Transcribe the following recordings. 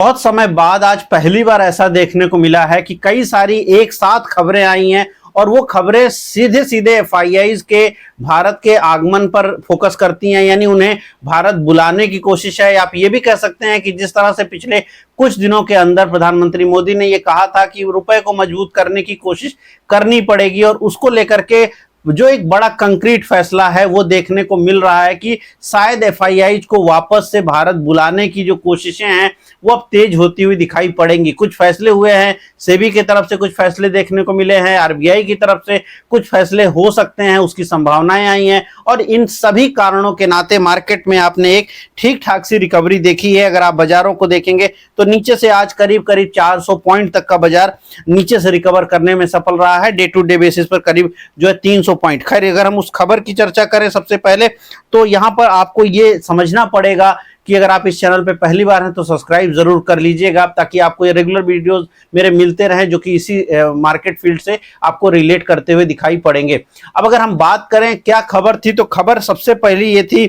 बहुत समय बाद आज पहली बार ऐसा देखने को मिला है कि कई सारी एक साथ खबरें आई हैं और वो खबरें सीधे सीधे एफआईआईज के भारत के आगमन पर फोकस करती हैं, यानी उन्हें भारत बुलाने की कोशिश है। आप ये भी कह सकते हैं कि जिस तरह से पिछले कुछ दिनों के अंदर प्रधानमंत्री मोदी ने ये कहा था कि रुपए को मजबूत करने की कोशिश करनी पड़ेगी और उसको लेकर के जो एक बड़ा कंक्रीट फैसला है वो देखने को मिल रहा है कि शायद एफआईआईज को वापस से भारत बुलाने की जो कोशिशें हैं वो अब तेज होती हुई दिखाई पड़ेंगी। कुछ फैसले हुए हैं, सेबी की तरफ से कुछ फैसले देखने को मिले हैं, आरबीआई की तरफ से कुछ फैसले हो सकते हैं, उसकी संभावनाएं आई हैं और इन सभी कारणों के नाते मार्केट में आपने एक ठीक ठाक सी रिकवरी देखी है। अगर आप बाजारों को देखेंगे तो नीचे से आज करीब करीब 400 पॉइंट तक का बाजार नीचे से रिकवर करने में सफल रहा है। डे टू डे बेसिस पर करीब जो है 300 पॉइंट। खैर, अगर हम उस खबर की चर्चा करें सबसे पहले तो यहां पर आपको ये समझना पड़ेगा कि अगर आप इस चैनल पे पहली बार हैं तो सब्सक्राइब जरूर कर लीजिएगा ताकि आपको ये रेगुलर वीडियोस मेरे मिलते रहें जो कि इसी मार्केट फील्ड से आपको रिलेट करते हुए दिखाई पड़ेंगे। अब अगर हम बात करें क्या खबर थी, तो खबर सबसे पहली ये थी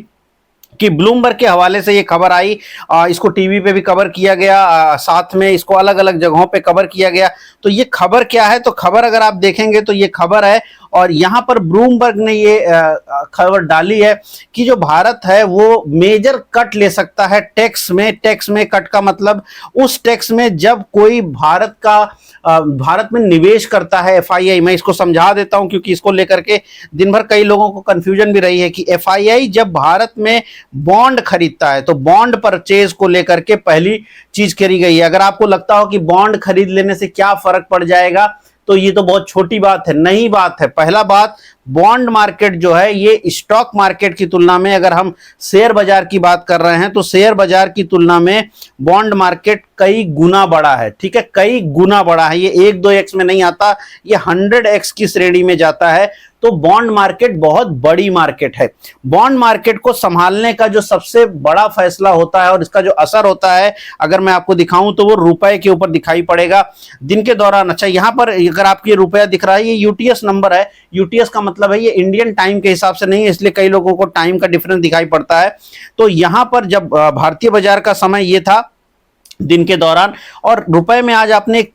कि ब्लूमबर्ग के हवाले से ये खबर आई। इसको टीवी पे भी कवर किया गया, साथ में इसको अलग अलग जगहों पे कवर किया गया। तो ये खबर क्या है, तो खबर अगर आप देखेंगे तो ये खबर है और यहाँ पर ब्लूमबर्ग ने ये खबर डाली है कि जो भारत है वो मेजर कट ले सकता है टैक्स में। टैक्स में कट का मतलब उस टैक्स में जब कोई भारत में निवेश करता है एफआईआई। मैं इसको समझा देता हूं क्योंकि इसको लेकर के दिन भर कई लोगों को कंफ्यूजन भी रही है कि एफआईआई जब भारत में बॉन्ड खरीदता है तो बॉन्ड परचेज को लेकर के पहली चीज करी गई है। अगर आपको लगता हो कि बॉन्ड खरीद लेने से क्या फर्क पड़ जाएगा तो ये तो बहुत छोटी बात है, नहीं बात है। पहला बात, बॉन्ड मार्केट जो है ये स्टॉक मार्केट की तुलना में, अगर हम शेयर बाजार की बात कर रहे हैं तो शेयर बाजार की तुलना में बॉन्ड मार्केट कई गुना बड़ा है। ठीक है, कई गुना बड़ा है। ये 1-2x में नहीं आता, ये 100x की श्रेणी में जाता है। तो बॉन्ड मार्केट बहुत बड़ी मार्केट है। बॉन्ड मार्केट को संभालने का जो सबसे बड़ा फैसला होता है और इसका जो असर होता है अगर मैं आपको दिखाऊं तो वो रुपए के ऊपर दिखाई पड़ेगा दिन के दौरान। अच्छा, यहां पर अगर आपको रुपया दिख रहा है, ये यूटीएस नंबर है। यूटीएस का मतलब है ये इंडियन टाइम के हिसाब से नहीं है, इसलिए कई लोगों को टाइम का डिफरेंस दिखाई पड़ता है। तो यहां पर जब भारतीय बाजार का समय ये था दिन के दौरान और रुपए में आज आपने एक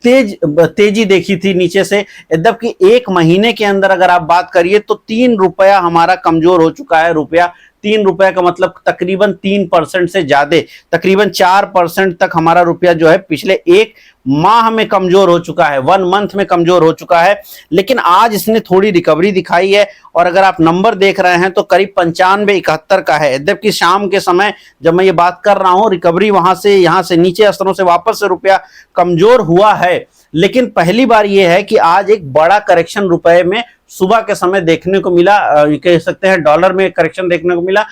तेजी देखी थी नीचे से। यद्यपि एक महीने के अंदर अगर आप बात करिए तो 3 रुपया हमारा कमजोर हो चुका है। रुपया 3 रुपए का मतलब तकरीबन 3% से ज्यादा, तकरीबन 4% तक हमारा रुपया जो है पिछले एक माह में कमजोर हो चुका है, 1 मंथ में कमजोर हो चुका है। लेकिन आज इसने थोड़ी रिकवरी दिखाई है और अगर आप नंबर देख रहे हैं तो करीब 95-71 का है। यद्यपि शाम के समय जब मैं ये बात कर रहा हूं रिकवरी वहां से यहां से नीचे स्तरों से वापस से रुपया कमजोर हुआ है, लेकिन पहली बार यह है कि आज एक बड़ा करेक्शन रुपए में सुबह के समय देखने को मिला। कह सकते हैं डॉलर में करेक्शन देखने को मिला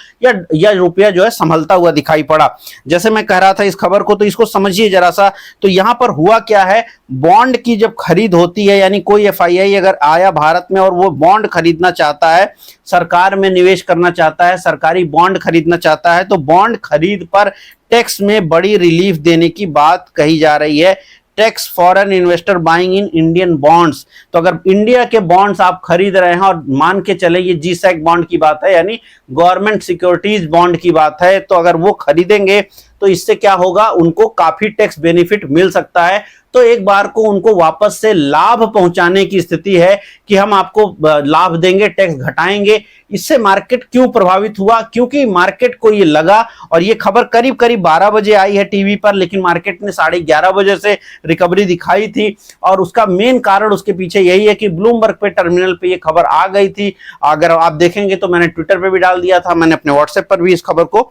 या रुपया जो है संभलता हुआ दिखाई पड़ा। जैसे मैं कह रहा था इस खबर को, तो इसको समझिए जरा सा। तो यहां पर हुआ क्या है, बॉन्ड की जब खरीद होती है, यानी कोई एफआईआई अगर आया भारत में और वो बॉन्ड खरीदना चाहता है, सरकार में निवेश करना चाहता है, सरकारी बॉन्ड खरीदना चाहता है, तो बॉन्ड खरीद पर टैक्स में बड़ी रिलीफ देने की बात कही जा रही है। Tax foreign investor buying in Indian bonds. तो अगर इंडिया के बॉन्ड्स आप खरीद रहे हैं और मान के चले ये जीसैक बॉन्ड की बात है, यानी गवर्नमेंट सिक्योरिटीज बॉन्ड की बात है, तो अगर वो खरीदेंगे तो इससे क्या होगा, उनको काफी टैक्स बेनिफिट मिल सकता है। तो एक बार को उनको वापस से लाभ पहुंचाने की स्थिति है कि हम आपको लाभ देंगे, टैक्स घटाएंगे। इससे मार्केट क्यों प्रभावित हुआ, क्योंकि मार्केट को ये लगा और ये खबर करीब करीब 12 बजे आई है टीवी पर, लेकिन मार्केट ने 11:30 बजे से रिकवरी दिखाई थी और उसका मेन कारण उसके पीछे यही है कि ब्लूमबर्ग पे टर्मिनल पे ये खबर आ गई थी। अगर आप देखेंगे तो मैंने ट्विटर पे भी डाल दिया था, मैंने अपने व्हाट्सएप पर भी इस खबर को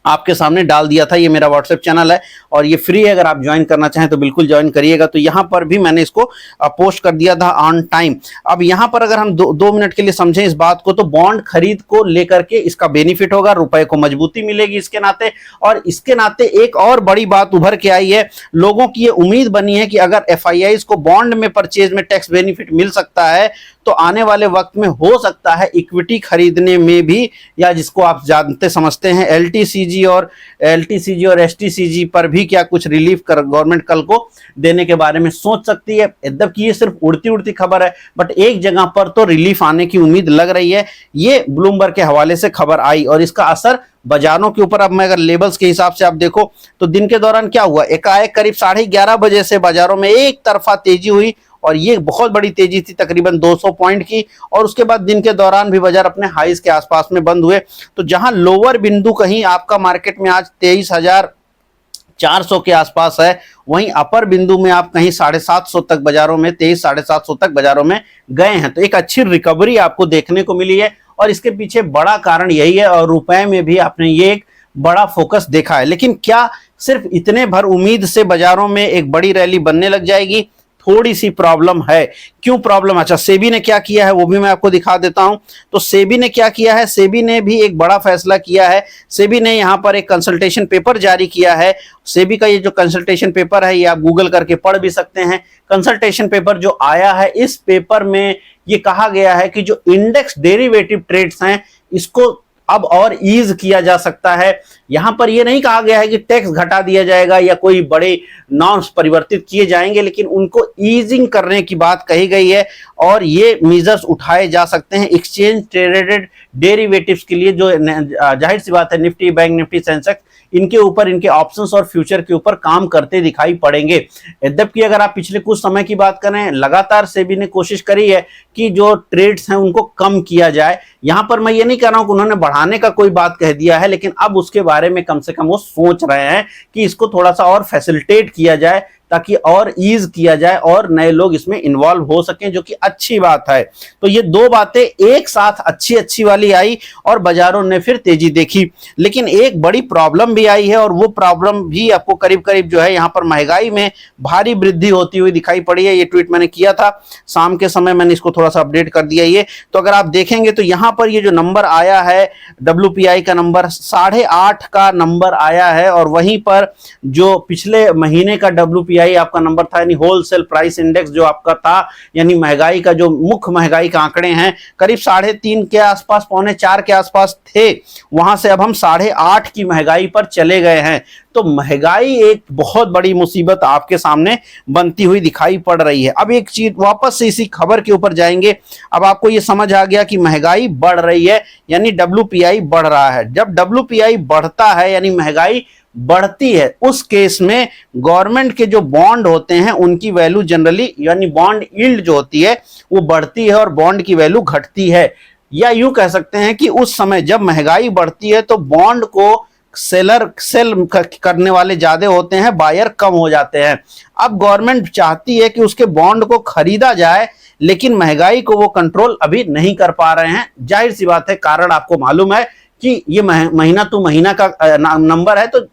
आपके सामने डाल दिया था। ये मेरा व्हाट्सएप चैनल है और ये फ्री है, अगर आप ज्वाइन करना चाहें तो बिल्कुल ज्वाइन करिएगा। तो यहां पर भी मैंने इसको पोस्ट कर दिया था ऑन टाइम। अब यहां पर अगर हम दो मिनट के लिए समझें इस बात को, तो बॉन्ड खरीद को लेकर के इसका बेनिफिट होगा, रुपए को मजबूती मिलेगी इसके नाते। और इसके नाते एक और बड़ी बात उभर के आई है, लोगों की ये उम्मीद बनी है कि अगर एफआईआईज को बॉन्ड में परचेज में टैक्स बेनिफिट मिल सकता है तो आने वाले वक्त में हो सकता है इक्विटी खरीदने में भी, या जिसको आप जानते समझते हैं LTCG एलटीसीजी और एलटीसीजी और एसटीसीजी पर भी क्या कुछ रिलीफ कर गवर्नमेंट कल को देने के बारे में सोच सकती है। यद्यपि ये सिर्फ उड़ती उड़ती खबर है, बट एक जगह पर तो रिलीफ आने की उम्मीद लग रही है। ये ब्लूमबर्ग के हवाले से खबर आई और इसका असर बाजारों के ऊपर, अब मैं अगर लेवल्स के हिसाब से आप देखो तो दिन के दौरान क्या हुआ, एकाएक करीब 11:30 बजे से बाजारों में एक तरफा तेजी हुई और ये बहुत बड़ी तेजी थी, तकरीबन 200 पॉइंट की। और उसके बाद दिन के दौरान भी बाजार अपने हाईज के आसपास में बंद हुए। तो जहां लोअर बिंदु कहीं आपका मार्केट में आज 23,400 के आसपास है, वहीं अपर बिंदु में आप कहीं 750 तक बाजारों में, 23-750 तक बाजारों में गए हैं। तो एक अच्छी रिकवरी आपको देखने को मिली है और इसके पीछे बड़ा कारण यही है और रुपए में भी आपने ये एक बड़ा फोकस देखा है। लेकिन क्या सिर्फ इतने भर उम्मीद से बाजारों में एक बड़ी रैली बनने लग जाएगी? थोड़ी सी प्रॉब्लम है। क्यों प्रॉब्लम? अच्छा, सेबी ने क्या किया है वो भी मैं आपको दिखा देता हूं। तो सेबी ने क्या किया है, सेबी ने भी एक बड़ा फैसला किया है। सेबी ने यहां पर एक कंसल्टेशन पेपर जारी किया है। सेबी का ये जो कंसल्टेशन पेपर है, ये आप गूगल करके पढ़ भी सकते हैं। कंसल्टेशन पेपर जो आया है, इस पेपर में ये कहा गया है कि जो इंडेक्स डेरिवेटिव ट्रेड्स हैं, इसको अब और ईज किया जा सकता है। यहां पर यह नहीं कहा गया है कि टैक्स घटा दिया जाएगा या कोई बड़े नॉर्म्स परिवर्तित किए जाएंगे, लेकिन उनको ईजिंग करने की बात कही गई है और ये मेजर्स उठाए जा सकते हैं एक्सचेंज ट्रेडेड डेरिवेटिव्स के लिए। जो जाहिर सी बात है, निफ्टी, बैंक निफ्टी, सेंसेक्स, इनके ऊपर, इनके ऑप्शंस और फ्यूचर के ऊपर काम करते दिखाई पड़ेंगे। यद्यपि अगर आप पिछले कुछ समय की बात करें, लगातार सेबी ने कोशिश करी है कि जो ट्रेड्स हैं उनको कम किया जाए। यहां पर मैं ये नहीं कह रहा हूं कि उन्होंने बढ़ाने का कोई बात कह दिया है, लेकिन अब उसके बारे में कम से कम वो सोच रहे हैं कि इसको थोड़ा सा और फैसिलिटेट किया जाए ताकि और ईज किया जाए और नए लोग इसमें इन्वॉल्व हो सकें, जो कि अच्छी बात है। तो ये दो बातें एक साथ अच्छी वाली आई और बाजारों ने फिर तेजी देखी। लेकिन एक बड़ी प्रॉब्लम भी आई है और वो प्रॉब्लम भी आपको करीब करीब जो है यहाँ पर महंगाई में भारी वृद्धि होती हुई दिखाई पड़ी है। ये ट्वीट मैंने किया था शाम के समय, मैंने इसको थोड़ा सा अपडेट कर दिया। ये तो अगर आप देखेंगे तो यहाँ पर ये जो नंबर आया है WPI का नंबर 8.5 का नंबर आया है और वहीं पर जो पिछले महीने का WPI आपका नंबर था, यानी होलसेल प्राइस इंडेक्स जो आपका था, यानी महंगाई का जो मुख्य महंगाई के आंकड़े हैं, करीब 3.5 के आसपास, 3.25 के आसपास थे। वहां से अब हम 8.5 की महंगाई पर चले गए हैं। तो महंगाई एक बहुत बड़ी मुसीबत आपके सामने बनती हुई दिखाई पड़ रही है। अब एक चीज वापस से इसी खबर के ऊपर जाएंगे। अब आपको ये समझ आ गया कि महंगाई बढ़ रही है, यानी WPI बढ़ रहा है। जब WPI बढ़ता है यानी महंगाई बढ़ती है, उस केस में गवर्नमेंट के जो बॉन्ड होते हैं उनकी वैल्यू जनरली, यानी बॉन्ड यील्ड जो होती है वो बढ़ती है और बॉन्ड की वैल्यू घटती है। या यूं कह सकते हैं कि उस समय जब महंगाई बढ़ती है तो बॉन्ड को सेल करने वाले ज्यादा होते हैं, बायर कम हो जाते हैं। अब गवर्नमेंट चाहती है कि उसके बॉन्ड को खरीदा जाए, लेकिन महंगाई को वो कंट्रोल अभी नहीं कर पा रहे हैं। जाहिर सी बात है, कारण आपको मालूम है कि ये महीना टू महीना का नंबर है, तो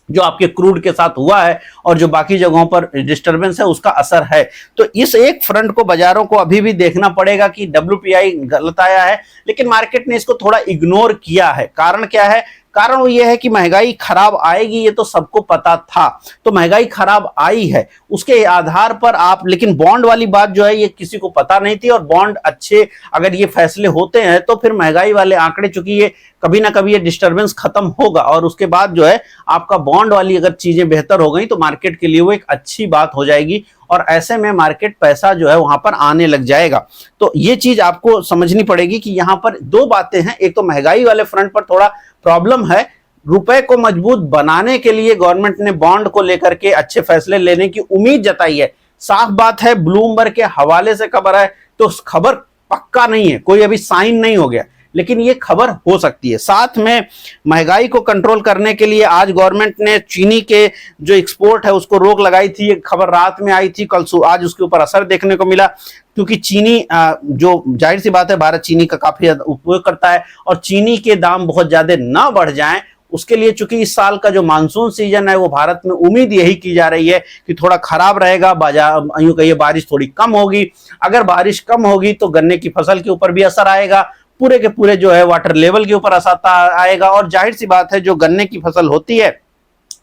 जो आपके क्रूड के साथ हुआ है और जो बाकी जगहों पर डिस्टरबेंस है उसका असर है। तो इस एक फ्रंट को बाजारों को अभी भी देखना पड़ेगा कि WPI गलत आया है, लेकिन मार्केट ने इसको थोड़ा इग्नोर किया है। कारण क्या है? कारण वो ये है कि महंगाई खराब आएगी, ये तो सबको पता था। तो महंगाई खराब आई है, उसके आधार पर आप, लेकिन बॉन्ड वाली बात जो है ये किसी को पता नहीं थी। और बॉन्ड अच्छे अगर ये फैसले होते हैं तो फिर महंगाई वाले आंकड़े, चूंकि ये कभी ना कभी ये डिस्टर्बेंस खत्म होगा और उसके बाद जो है आपका बॉन्ड वाली अगर चीजें बेहतर हो गई तो मार्केट के लिए वो एक अच्छी बात हो जाएगी और ऐसे में मार्केट पैसा जो है वहां पर आने लग जाएगा। तो ये चीज आपको समझनी पड़ेगी कि यहां पर दो बातें हैं। एक तो महंगाई वाले फ्रंट पर थोड़ा प्रॉब्लम है, रुपए को मजबूत बनाने के लिए गवर्नमेंट ने बॉन्ड को लेकर के अच्छे फैसले लेने की उम्मीद जताई है। साफ बात है, ब्लूमबर्ग के हवाले से खबर है तो खबर पक्का नहीं है, कोई अभी साइन नहीं हो गया, लेकिन ये खबर हो सकती है। साथ में महंगाई को कंट्रोल करने के लिए आज गवर्नमेंट ने चीनी के जो एक्सपोर्ट है उसको रोक लगाई थी। ये खबर रात में आई थी, कल आज उसके ऊपर असर देखने को मिला, क्योंकि चीनी जो जाहिर सी बात है भारत चीनी का काफी उपयोग करता है और चीनी के दाम बहुत ज्यादा ना बढ़ जाएं, उसके लिए चूंकि इस साल का जो मानसून सीजन है वो भारत में उम्मीद यही की जा रही है कि थोड़ा खराब रहेगा, बाजार यूं कहिए बारिश थोड़ी कम होगी। अगर बारिश कम होगी तो गन्ने की फसल के ऊपर भी असर आएगा, पूरे के पूरे जो है वाटर लेवल के ऊपर असर आएगा। और जाहिर सी बात है, जो गन्ने की फसल होती है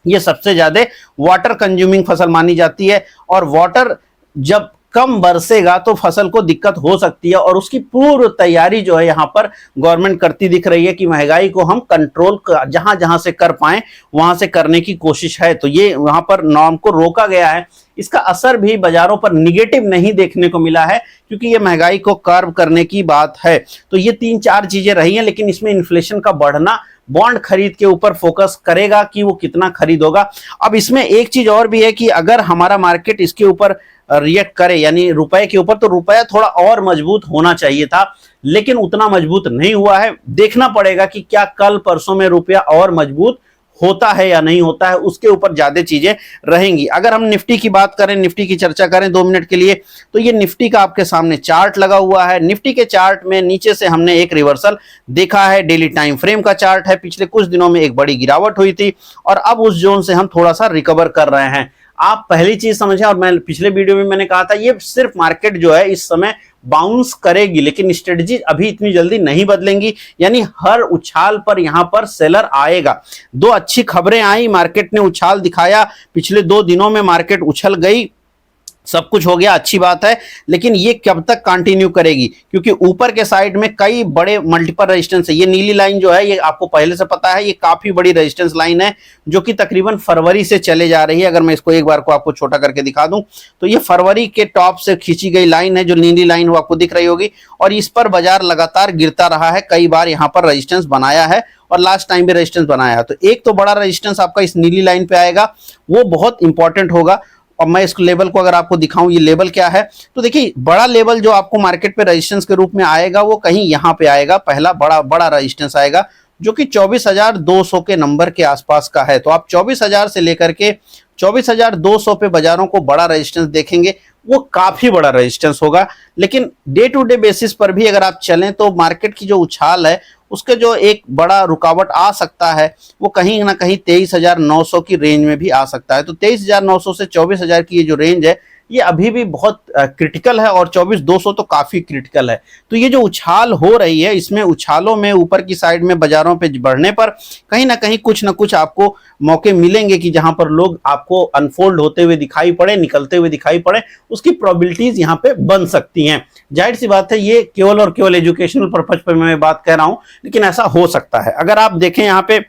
ये सबसे ज्यादा वाटर कंज्यूमिंग फसल मानी जाती है और वाटर जब कम बरसेगा तो फसल को दिक्कत हो सकती है, और उसकी पूर्व तैयारी जो है यहाँ पर गवर्नमेंट करती दिख रही है कि महंगाई को हम कंट्रोल जहां जहां से कर पाए वहां से करने की कोशिश है। तो ये वहां पर नॉर्म को रोका गया है। इसका असर भी बाजारों पर निगेटिव नहीं देखने को मिला है, क्योंकि ये महंगाई को कर्व करने की बात है। तो ये 3-4 चीजें रही हैं, लेकिन इसमें इन्फ्लेशन का बढ़ना बॉन्ड खरीद के ऊपर फोकस करेगा कि वो कितना खरीद होगा। अब इसमें एक चीज और भी है कि अगर हमारा मार्केट इसके ऊपर रिएक्ट करे, यानी रुपए के ऊपर, तो रुपया थोड़ा और मजबूत होना चाहिए था, लेकिन उतना मजबूत नहीं हुआ है। देखना पड़ेगा कि क्या कल परसों में रुपया और मजबूत होता है या नहीं होता है, उसके ऊपर ज्यादा चीजें रहेंगी। अगर हम निफ्टी की बात करें, निफ्टी की चर्चा करें 2 मिनट के लिए, तो ये निफ्टी का आपके सामने चार्ट लगा हुआ है। निफ्टी के चार्ट में नीचे से हमने एक रिवर्सल देखा है। डेली टाइम फ्रेम का चार्ट है। पिछले कुछ दिनों में एक बड़ी गिरावट हुई थी और अब उस जोन से हम थोड़ा सा रिकवर कर रहे हैं। आप पहली चीज समझें, और मैं पिछले वीडियो में मैंने कहा था ये सिर्फ मार्केट जो है इस समय बाउंस करेगी, लेकिन स्ट्रेटजी अभी इतनी जल्दी नहीं बदलेंगी, यानी हर उछाल पर यहां पर सेलर आएगा। 2 अच्छी खबरें आई, मार्केट ने उछाल दिखाया। पिछले 2 दिनों में मार्केट उछल गई, सब कुछ हो गया, अच्छी बात है, लेकिन ये कब तक कंटिन्यू करेगी? क्योंकि ऊपर के साइड में कई बड़े मल्टीपल रेजिस्टेंस है। ये नीली लाइन जो है ये आपको पहले से पता है, ये काफी बड़ी रेजिस्टेंस लाइन है जो कि तकरीबन फरवरी से चले जा रही है। अगर मैं इसको एक बार को आपको छोटा करके दिखा दूं तो ये फरवरी के टॉप से खींची गई लाइन है, जो नीली लाइन वो आपको दिख रही होगी, और इस पर बाजार लगातार गिरता रहा है। कई बार यहाँ पर रेजिस्टेंस बनाया है और लास्ट टाइम भी रेजिस्टेंस बनाया है। तो एक तो बड़ा रेजिस्टेंस आपका इस नीली लाइन पे आएगा, वो बहुत इंपॉर्टेंट होगा। और मैं इस लेवल को अगर आपको दिखाऊं, ये लेवल क्या है, तो देखिए बड़ा लेवल जो आपको मार्केट पे रेजिस्टेंस के रूप में आएगा वो कहीं यहाँ पे आएगा। पहला बड़ा रेजिस्टेंस आएगा जो कि 24,200 के नंबर के आसपास का है। तो आप 24,000 से लेकर के 24,200 पे बाजारों को बड़ा रेजिस्टेंस देखेंगे, वो काफी बड़ा रेजिस्टेंस होगा। लेकिन डे टू डे बेसिस पर भी अगर आप चलें तो मार्केट की जो उछाल है उसके जो एक बड़ा रुकावट आ सकता है वो कहीं ना कहीं 23,900 की रेंज में भी आ सकता है। तो 23,900 से 24,000 की ये जो रेंज है ये अभी भी बहुत क्रिटिकल है, और 24,200 तो काफी क्रिटिकल है। तो ये जो उछाल हो रही है, इसमें उछालों में ऊपर की साइड में बाजारों पे बढ़ने पर कहीं ना कहीं कुछ ना कुछ आपको मौके मिलेंगे कि जहां पर लोग आपको अनफोल्ड होते हुए दिखाई पड़े, निकलते हुए दिखाई पड़े, उसकी प्रोबेबिलिटीज यहाँ पे बन सकती हैं। जाहिर सी बात है, ये केवल और केवल एजुकेशनल पर्पज पर मैं बात कह रहा हूं, लेकिन ऐसा हो सकता है। अगर आप देखें यहाँ पे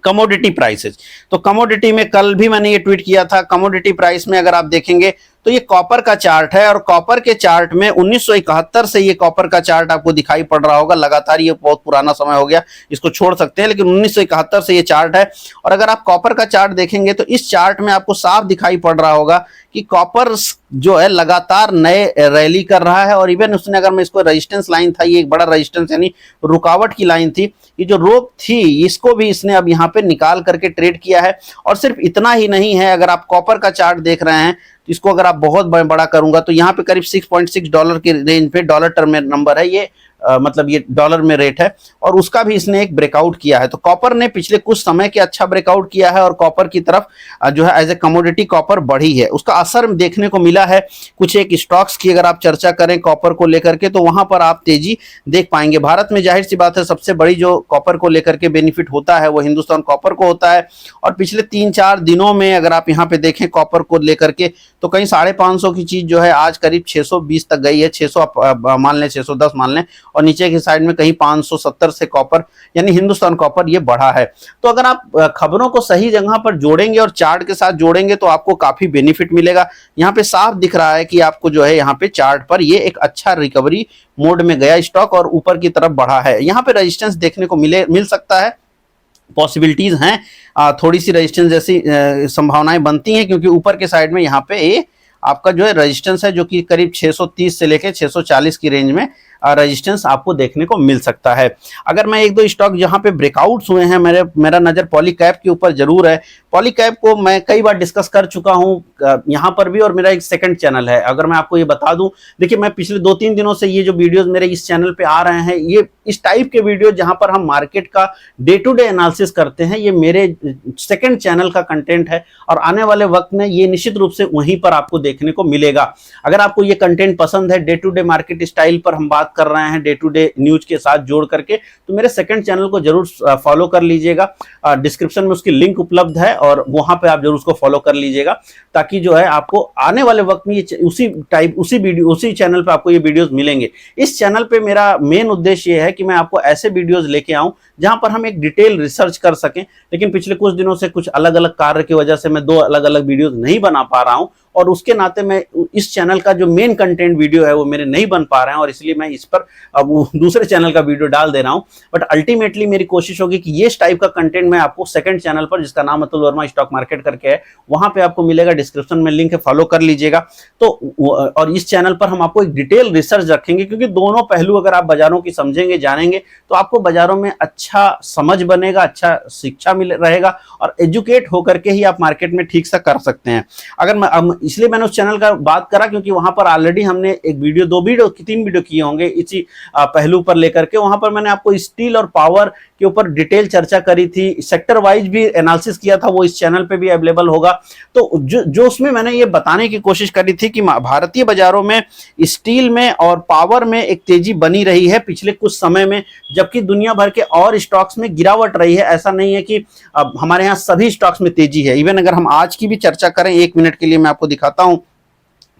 कमोडिटी प्राइसेस, तो कमोडिटी में कल भी मैंने ये ट्वीट किया था, कमोडिटी प्राइस में अगर आप देखेंगे तो ये कॉपर का चार्ट है, और कॉपर के चार्ट में 1971 से ये कॉपर का चार्ट आपको दिखाई पड़ रहा होगा लगातार। ये बहुत पुराना समय हो गया, इसको छोड़ सकते हैं, लेकिन 1971 से ये चार्ट है। और अगर आप कॉपर का चार्ट देखेंगे तो इस चार्ट में आपको साफ दिखाई पड़ रहा होगा कि कॉपर जो है लगातार नए रैली कर रहा है। और इवन उसने, अगर मैं इसको रेजिस्टेंस लाइन था, ये एक बड़ा रेजिस्टेंस यानी रुकावट की लाइन थी, ये जो रोक थी इसको भी इसने अब यहाँ पे निकाल करके ट्रेड किया है। और सिर्फ इतना ही नहीं है, अगर आप कॉपर का चार्ट देख रहे हैं तो इसको अगर आप बहुत बड़ा करूंगा तो यहाँ पे करीब $6.6 की रेंज पे, डॉलर टर्म में नंबर है ये, मतलब ये डॉलर में रेट है, और उसका भी इसने एक ब्रेकआउट किया है। तो कॉपर ने पिछले कुछ समय के अच्छा ब्रेकआउट किया है, और कॉपर की तरफ जो है एज ए कमोडिटी कॉपर बढ़ी है। उसका असर देखने को मिला है कुछ एक स्टॉक्स की। अगर आप चर्चा करें कॉपर को लेकर के तो वहां पर आप तेजी देख पाएंगे। भारत में जाहिर सी बात है सबसे बड़ी जो कॉपर को लेकर के बेनिफिट होता है वो हिंदुस्तान कॉपर को होता है। और पिछले 3-4 दिनों में अगर आप यहाँ पे देखें कॉपर को लेकर के तो कहीं 550 की चीज जो है आज करीब 620 तक गई है, 600 मान लें, 610 मान लें, और नीचे की साइड में कहीं 570 से कॉपर यानी हिंदुस्तान कॉपर ये बढ़ा है। तो अगर आप खबरों को सही जगह पर जोड़ेंगे और चार्ट के साथ जोड़ेंगे तो आपको काफी बेनिफिट मिलेगा। यहाँ पे साफ दिख रहा है कि आपको जो है यहाँ पे चार्ट पर ये एक अच्छा रिकवरी मोड में गया स्टॉक और ऊपर की तरफ बढ़ा है। यहाँ पे रेजिस्टेंस देखने को मिल सकता है, पॉसिबिलिटीज हैं, थोड़ी सी रेजिस्टेंस जैसी संभावनाएं बनती हैं, क्योंकि ऊपर के साइड में यहाँ पे ये आपका जो है रेजिस्टेंस है जो कि करीब 630 से लेकर 640 की रेंज में रेजिस्टेंस आपको देखने को मिल सकता है। अगर मैं 1-2 स्टॉक जहां पे ब्रेकआउट्स हुए हैं, मेरा नजर पॉलीकैब के ऊपर जरूर है। पॉलीकैब को मैं कई बार डिस्कस कर चुका हूं यहां पर भी, और मेरा एक सेकंड चैनल है। अगर मैं आपको ये बता दूं, देखिए मैं पिछले 2-3 दिनों से ये जो वीडियोस मेरे इस चैनल पे आ रहे हैं, ये इस टाइप के वीडियो जहां पर हम मार्केट का डे टू डे एनालिसिस करते हैं, ये मेरे सेकंड चैनल का कंटेंट है, और आने वाले वक्त में ये निश्चित रूप से वहीं पर आपको देखने को मिलेगा। अगर आपको ये कंटेंट पसंद है, day to day market style पर हम बात बात कर रहे हैं डे टू डे न्यूज के साथ जोड़ करके, तो मेरे सेकंड चैनल को जरूर फॉलो कर लीजिएगा। डिस्क्रिप्शन में उसकी लिंक उपलब्ध है और वहां पे आप जरूर उसको फॉलो कर लीजिएगा, ताकि जो है आपको आने वाले वक्त में ये उसी चैनल पे आपको ये वीडियोस मिलेंगे। इस चैनल पे मेरा मेन उद्देश्य ये है कि मैं आपको ऐसे वीडियोस लेके आऊं जहां पर हम एक डिटेल रिसर्च कर सकें, लेकिन पिछले कुछ दिनों से कुछ अलग अलग कार्य की वजह से मैं 2 अलग अलग वीडियोस नहीं बना पा रहा हूं, और उसके नाते मैं इस चैनल का जो मेन कंटेंट वीडियो है वो मेरे नहीं बन पा रहे हैं, और इसलिए मैं इस पर अब दूसरे चैनल का वीडियो डाल दे रहा हूं। बट अल्टीमेटली मेरी कोशिश होगी कि ये टाइप का कंटेंट मैं आपको सेकंड चैनल पर, जिसका नाम अतुल वर्मा स्टॉक मार्केट करके है, वहां पे आपको मिलेगा। डिस्क्रिप्शन में लिंक है, फॉलो कर लीजिएगा। तो और इस चैनल पर हम आपको एक डिटेल रिसर्च रखेंगे, क्योंकि दोनों पहलू अगर आप बाजारों की समझेंगे, जानेंगे, तो आपको बाजारों में अच्छा समझ बनेगा, अच्छा शिक्षा मिल रहेगा, और एजुकेट होकर के ही आप मार्केट में ठीक से कर सकते हैं। अगर मैं इसलिए मैंने उस चैनल का बात करा क्योंकि वहां पर ऑलरेडी हमने एक वीडियो, 3 वीडियो किए होंगे इसी पहलू पर लेकर के। वहां पर मैंने आपको स्टील और पावर के ऊपर डिटेल चर्चा करी थी, सेक्टर वाइज भी एनालिसिस किया था, वो इस चैनल पे भी अवेलेबल होगा। तो जो उसमें मैंने ये बताने की कोशिश करी थी कि भारतीय बाजारों में स्टील में और पावर में एक तेजी बनी रही है पिछले कुछ समय में, जबकि दुनिया भर के और स्टॉक्स में गिरावट रही है। ऐसा नहीं है कि हमारे यहाँ सभी स्टॉक्स में तेजी है। इवन अगर हम आज की भी चर्चा करें, 1 मिनट के लिए मैं आपको दिखाता हूं,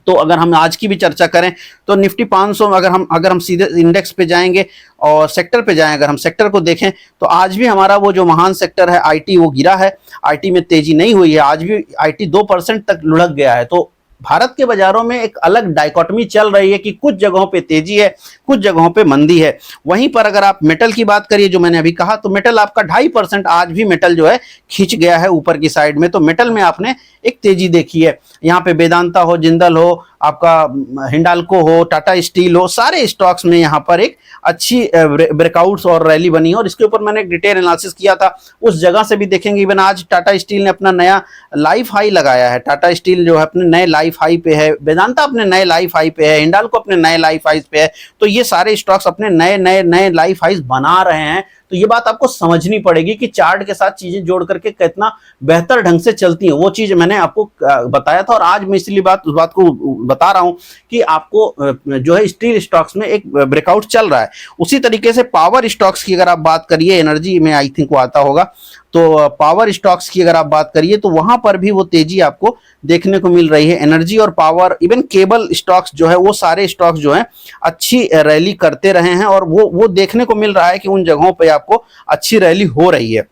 तो अगर हम आज की भी चर्चा करें तो निफ्टी 500 अगर हम सीधे इंडेक्स पे जाएंगे और सेक्टर पे जाएं, अगर हम सेक्टर को देखें तो आज भी हमारा वो जो महान सेक्टर है आईटी, वो गिरा है। आईटी में तेजी नहीं हुई है, आज भी आईटी 2% तक लुढ़क गया है। तो भारत के बाजारों में एक अलग डाइकोटमी चल रही है कि कुछ जगहों पे तेजी है, कुछ जगहों पे मंदी है। वहीं पर अगर आप मेटल की बात करिए, जो मैंने अभी कहा, तो मेटल आपका 2.5% आज भी मेटल जो है खींच गया है ऊपर की साइड में। तो मेटल में आपने एक तेजी देखी है। यहाँ पे वेदांता हो, जिंदल हो, आपका हिंडाल्को हो, टाटा स्टील हो, सारे स्टॉक्स में यहाँ पर एक अच्छी ब्रेकआउट्स और रैली बनी है, और इसके ऊपर मैंने एक डिटेल एनालिसिस किया था। उस जगह से भी देखेंगे। इवन आज टाटा स्टील ने अपना नया लाइफ हाई लगाया है। टाटा स्टील जो है अपने नए लाइफ हाई पे है, वेदांता अपने नए लाइफ हाई पे है, हिंडाल्को अपने नए लाइफ हाई पे है। तो ये सारे स्टॉक्स अपने नए लाइफ हाइज बना रहे हैं। तो ये बात आपको समझनी पड़ेगी कि चार्ट के साथ चीजें जोड़ करके कितना बेहतर ढंग से चलती हैं। वो चीज मैंने आपको बताया था, और आज मैं इसलिए उस बात को बता रहा हूं कि आपको जो है स्टील स्टॉक्स में एक ब्रेकआउट चल रहा है। उसी तरीके से पावर स्टॉक्स की अगर आप बात करिए, एनर्जी में आई थिंक वो आता होगा, तो पावर स्टॉक्स की अगर आप बात करिए तो वहां पर भी वो तेजी आपको देखने को मिल रही है। एनर्जी और पावर, इवन केबल स्टॉक्स जो है, वो सारे स्टॉक्स जो है अच्छी रैली करते रहे हैं, और वो देखने को मिल रहा है कि उन जगहों पे आपको अच्छी रैली हो रही है।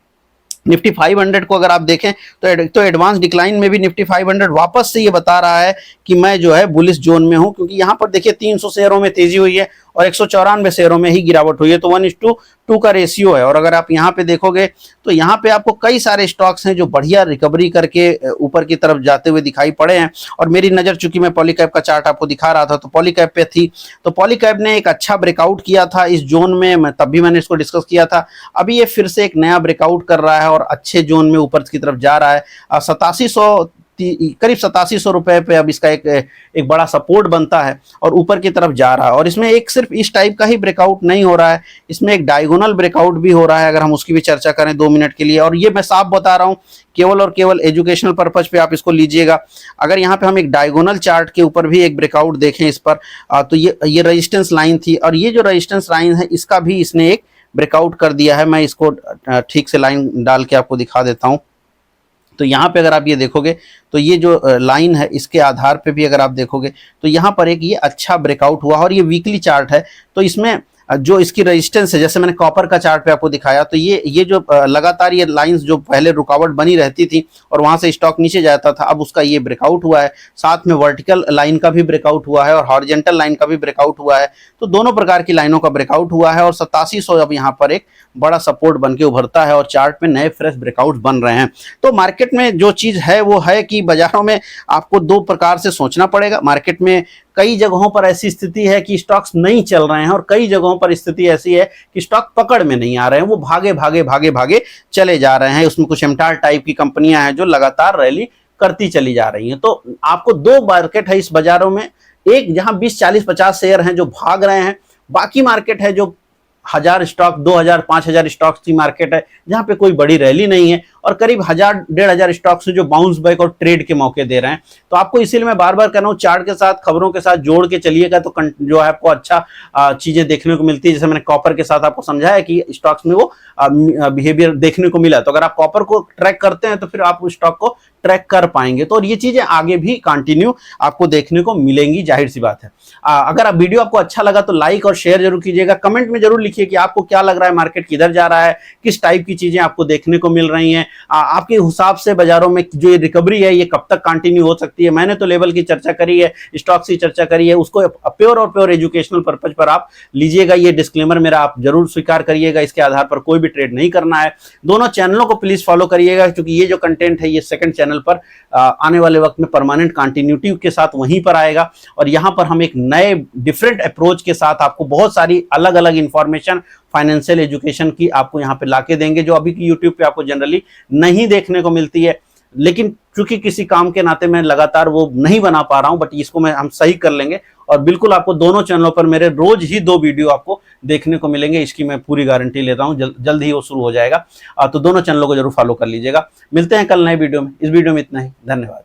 निफ्टी 500 को अगर आप देखें तो एडवांस डिक्लाइन में भी निफ्टी 500 वापस से ये बता रहा है कि मैं जो है बुलिश जोन में हूं, क्योंकि यहां पर देखिए 300 शेयरों में तेजी हुई है और 194 शेयरों में ही गिरावट हुई है। तो 1:2 का रेशियो है। और अगर आप यहां पे देखोगे तो यहां पे आपको कई सारे स्टॉक्स हैं जो बढ़िया रिकवरी करके ऊपर की तरफ जाते हुए दिखाई पड़े हैं। और मेरी नजर, चूंकि मैं पॉलीकैब का चार्ट आपको दिखा रहा था, तो पॉलीकैब पे थी, तो पॉलीकैब ने एक अच्छा ब्रेकआउट किया था इस जोन में, तब भी मैंने इसको डिस्कस किया था। अभी ये फिर से एक नया ब्रेकआउट कर रहा है और अच्छे जोन में ऊपर की तरफ जा रहा है। 8700 करीब 8700 रुपए पे अब इसका एक बड़ा सपोर्ट बनता है और ऊपर की तरफ जा रहा है। और इसमें एक सिर्फ इस टाइप का ही ब्रेकआउट नहीं हो रहा है, इसमें एक डायगोनल ब्रेकआउट भी हो रहा है, अगर हम उसकी भी चर्चा करें 2 मिनट के लिए। और ये मैं साफ बता रहा हूं, केवल और केवल एजुकेशनल पर्पज पे आप इसको लीजिएगा। अगर यहाँ पे हम एक डायगोनल चार्ट के ऊपर भी एक ब्रेकआउट देखें इस पर, तो ये रेजिस्टेंस लाइन थी, और ये जो रेजिस्टेंस लाइन है इसका भी इसने एक ब्रेकआउट कर दिया है। मैं इसको ठीक से लाइन डाल के आपको दिखा देता हूं। तो यहाँ पे अगर आप ये देखोगे तो ये जो लाइन है, इसके आधार पे भी अगर आप देखोगे तो यहाँ पर एक ये अच्छा ब्रेकआउट हुआ, और ये वीकली चार्ट है। तो इसमें जो इसकी रेजिस्टेंस है, जैसे मैंने कॉपर का चार्ट पे आपको दिखाया, तो ये जो लगातार ये लाइंस जो पहले रुकावट बनी रहती थी और वहां से स्टॉक नीचे जाता था, अब उसका ये ब्रेकआउट हुआ है। साथ में वर्टिकल लाइन का भी ब्रेकआउट हुआ है और हॉरिजॉन्टल लाइन का भी ब्रेकआउट हुआ है। तो दोनों प्रकार की लाइनों का ब्रेकआउट हुआ है, और 8700 अब यहाँ पर एक बड़ा सपोर्ट बन के उभरता है, और चार्ट में नए फ्रेश ब्रेकआउट बन रहे हैं। तो मार्केट में जो चीज है वो है कि बाजारों में आपको 2 प्रकार से सोचना पड़ेगा। मार्केट में कई जगहों पर ऐसी स्थिति है कि स्टॉक्स नहीं चल रहे हैं, और कई जगहों पर स्थिति ऐसी है कि स्टॉक पकड़ में नहीं आ रहे हैं, वो भागे चले जा रहे हैं। उसमें कुछ एमटार टाइप की कंपनियां हैं जो लगातार रैली करती चली जा रही हैं। तो आपको 2 मार्केट है इस बाजारों में, एक जहां 20, 40, 50 शेयर हैं जो भाग रहे हैं, बाकी मार्केट है जो 1000 स्टॉक, 2000, 5000 स्टॉक्स की मार्केट है जहां पे कोई बड़ी रैली नहीं है और करीब 1000-1500 स्टॉक्स जो बाउंस बैक और ट्रेड के मौके दे रहे हैं। तो आपको इसीलिए मैं बार बार कह रहा हूं, चार्ट के साथ खबरों के साथ जोड़ के चलिएगा तो जो है आपको अच्छा चीजें देखने को मिलती है। जैसे मैंने कॉपर के साथ आपको समझाया कि स्टॉक्स में वो बिहेवियर देखने को मिला, तो अगर आप कॉपर को ट्रैक करते हैं तो फिर आप उस स्टॉक को ट्रैक कर पाएंगे। तो ये चीजें आगे भी कंटिन्यू आपको देखने को मिलेंगी, जाहिर सी बात है। अगर आप वीडियो आपको अच्छा लगा तो लाइक और शेयर जरूर कीजिएगा। कमेंट में जरूर लिखिए कि आपको क्या लग रहा है, मार्केट किधर जा रहा है, किस टाइप की चीजें आपको देखने को मिल रही हैं। आपके हिसाब से बाजारों में जो ये रिकवरी है ये कब तक कंटिन्यू हो सकती है। मैंने तो लेवल की चर्चा करी है, स्टॉक्स की चर्चा करी है, उसको प्योर और प्योर एजुकेशनल पर्पज पर आप लीजिएगा। ये डिस्क्लेमर मेरा आप जरूर स्वीकार करिएगा, इसके आधार पर कोई भी ट्रेड नहीं करना है। दोनों चैनलों को प्लीज फॉलो करिएगा, क्योंकि ये जो कंटेंट है ये सेकंड चैनल पर आने वाले वक्त में परमानेंट कंटिन्यूटी के साथ वहीं पर आएगा और यहां पर हम एक नए डिफरेंट अप्रोच के साथ आपको बहुत सारी अलग अलग इंफॉर्मेशन फाइनेंशियल एजुकेशन की आपको यहां पे लाके देंगे, जो अभी की यूट्यूब पे आपको जनरली नहीं देखने को मिलती है। लेकिन चूंकि किसी काम के नाते मैं लगातार वो नहीं बना पा रहा हूं, बट इसको हम सही कर लेंगे और बिल्कुल आपको दोनों चैनलों पर मेरे रोज ही 2 वीडियो आपको देखने को मिलेंगे, इसकी मैं पूरी गारंटी लेता हूं। जल्द ही वो शुरू हो जाएगा। तो दोनों चैनलों को जरूर फॉलो कर लीजिएगा। मिलते हैं कल नए वीडियो में। इस वीडियो में इतना ही, धन्यवाद।